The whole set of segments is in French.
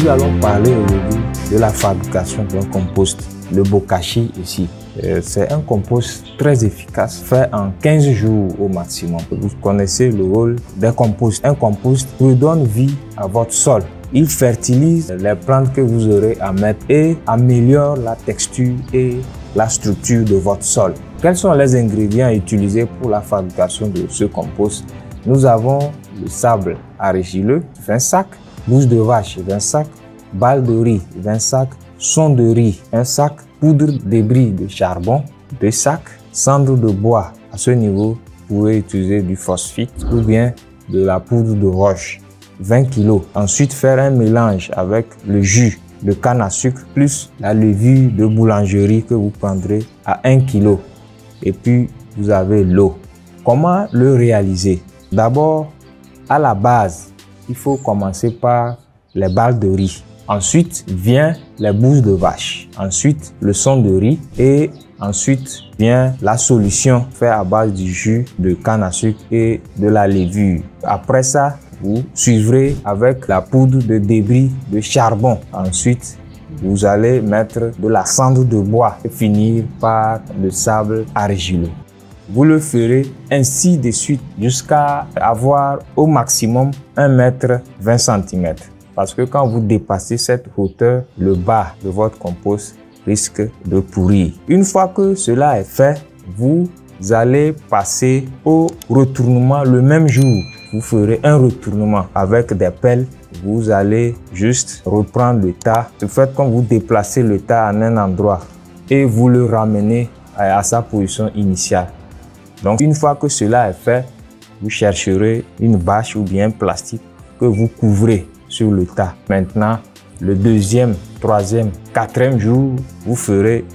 Nous allons parler aujourd'hui de la fabrication d'un compost, le bokashi ici. C'est un compost très efficace, fait en 15 jours au maximum. Vous connaissez le rôle d'un compost. Un compost redonne vie à votre sol. Il fertilise les plantes que vous aurez à mettre et améliore la texture et la structure de votre sol. Quels sont les ingrédients utilisés pour la fabrication de ce compost? Nous avons le sable argileux, 20 sacs, bouse de vache, 20 sacs, balles de riz, 20 sacs, son de riz, 1 sac, poudre débris de charbon, 2 sacs, cendre de bois. À ce niveau, vous pouvez utiliser du phosphite ou bien de la poudre de roche, 20 kg. Ensuite, faire un mélange avec le jus de canne à sucre plus la levure de boulangerie que vous prendrez à 1 kg. Et puis, vous avez l'eau. Comment le réaliser? D'abord, à la base, il faut commencer par les balles de riz. Ensuite vient les bouses de vache. Ensuite, le son de riz. Et ensuite vient la solution faite à base du jus de canne à sucre et de la levure. Après ça, vous suivrez avec la poudre de débris de charbon. Ensuite, vous allez mettre de la cendre de bois et finir par le sable argileux. Vous le ferez ainsi de suite jusqu'à avoir au maximum 1,20 m. Parce que quand vous dépassez cette hauteur, le bas de votre compost risque de pourrir. Une fois que cela est fait, vous allez passer au retournement le même jour. Vous ferez un retournement avec des pelles. Vous allez juste reprendre le tas. Faites comme vous déplacez le tas à un endroit et vous le ramenez à sa position initiale. Donc, une fois que cela est fait, vous chercherez une bâche ou bien un plastique que vous couvrez sur le tas. Maintenant, le deuxième, troisième, quatrième jour, vous ferez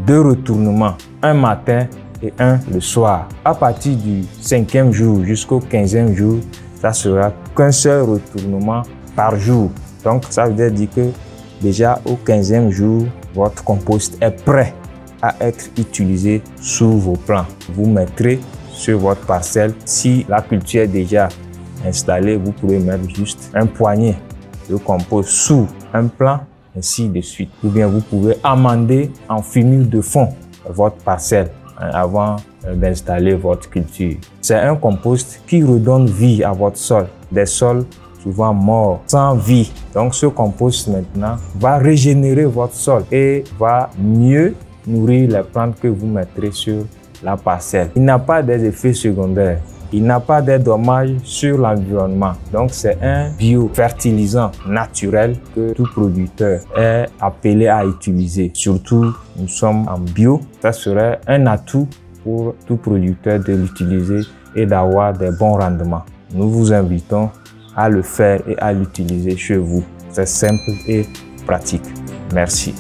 2 retournements, un matin et un le soir. À partir du 5e jour jusqu'au 15e jour, ça sera qu'un seul retournement par jour. Donc, ça veut dire que déjà au 15e jour, votre compost est prêt à être utilisé sur vos plants. Vous mettrez sur votre parcelle. Si la culture est déjà installée, vous pouvez mettre juste un poignet de compost sous un plant, ainsi de suite. Ou bien vous pouvez amender en fumure de fond votre parcelle avant d'installer votre culture. C'est un compost qui redonne vie à votre sol. Des sols souvent morts, sans vie. Donc ce compost maintenant va régénérer votre sol et va mieux nourrir les plantes que vous mettrez sur la parcelle. Il n'a pas des effets secondaires. Il n'a pas de dommages sur l'environnement. Donc, c'est un biofertilisant naturel que tout producteur est appelé à utiliser. Surtout, nous sommes en bio. Ça serait un atout pour tout producteur de l'utiliser et d'avoir des bons rendements. Nous vous invitons à le faire et à l'utiliser chez vous. C'est simple et pratique. Merci.